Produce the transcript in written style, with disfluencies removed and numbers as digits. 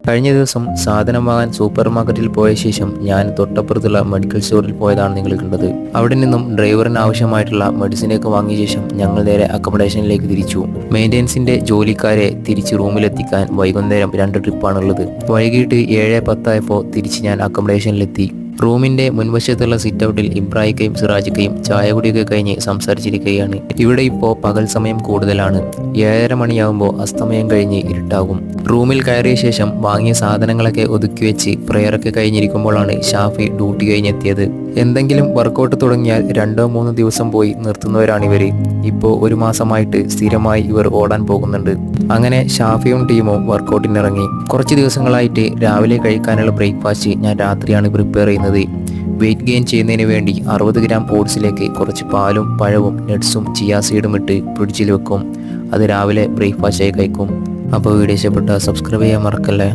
കഴിഞ്ഞ ദിവസം സാധനം വാങ്ങാൻ സൂപ്പർ മാർക്കറ്റിൽ പോയ ശേഷം ഞാൻ തൊട്ടപ്പുറത്തുള്ള മെഡിക്കൽ സ്റ്റോറിൽ പോയതാണ് നിങ്ങൾ കണ്ടത്. അവിടെ നിന്നും ഡ്രൈവറിന് ആവശ്യമായിട്ടുള്ള മെഡിസിനൊക്കെ വാങ്ങിയ ശേഷം ഞങ്ങൾ നേരെ അക്കോമഡേഷനിലേക്ക് തിരിച്ചു. മെയിൻ്റെനൻസിന്റെ ജോലിക്കാരെ തിരിച്ച് റൂമിലെത്തിക്കാൻ വൈകുന്നേരം 2 ട്രിപ്പാണുള്ളത്. വൈകിട്ട് 7:10 ആയപ്പോൾ തിരിച്ച് ഞാൻ അക്കോമഡേഷനിലെത്തി. റൂമിന്റെ മുൻവശത്തുള്ള സിറ്റ് ഔട്ടിൽ ഇബ്രാഹിക്കയും സിറാജിക്കയും ചായ കുടിയൊക്കെ കഴിഞ്ഞ് സംസാരിച്ചിരിക്കുകയാണ്. ഇവിടെ ഇപ്പോൾ പകൽ സമയം കൂടുതലാണ്. 7:30 മണിയാകുമ്പോൾ അസ്തമയം കഴിഞ്ഞ് ഇരുട്ടാകും. റൂമിൽ കയറിയ ശേഷം വാങ്ങിയ സാധനങ്ങളൊക്കെ ഒതുക്കി വെച്ച് പ്രയറൊക്കെ കഴിഞ്ഞിരിക്കുമ്പോഴാണ് ഷാഫി ഡ്യൂട്ടി കഴിഞ്ഞെത്തിയത്. എന്തെങ്കിലും വർക്കൗട്ട് തുടങ്ങിയാൽ 2-3 ദിവസം പോയി നിർത്തുന്നവരാണിവര്. ഇപ്പോൾ 1 മാസമായിട്ട് സ്ഥിരമായി ഇവർ ഓടാൻ പോകുന്നുണ്ട്. അങ്ങനെ ഷാഫിയും ടീമും വർക്കൗട്ടിനിറങ്ങി. കുറച്ച് ദിവസങ്ങളായിട്ട് രാവിലെ കഴിക്കാനുള്ള ബ്രേക്ക്ഫാസ്റ്റ് ഞാൻ രാത്രിയാണ് പ്രിപ്പയർ ചെയ്യുന്നത്. വെയിറ്റ് ഗെയിൻ ചെയ്യുന്നതിന് വേണ്ടി 60 ഗ്രാം ഓട്സിലേക്ക് കുറച്ച് പാലും പഴവും നട്ട്സും ചിയാ സീഡും ഇട്ട് ഫ്രിഡ്ജിൽ വെക്കും. അത് രാവിലെ ബ്രേക്ക്ഫാസ്റ്റായി കഴിക്കും. അപ്പോൾ വീഡിയോ ഇഷ്ടപ്പെട്ടാൽ സബ്സ്ക്രൈബ് ചെയ്യാൻ മറക്കല്ലേ.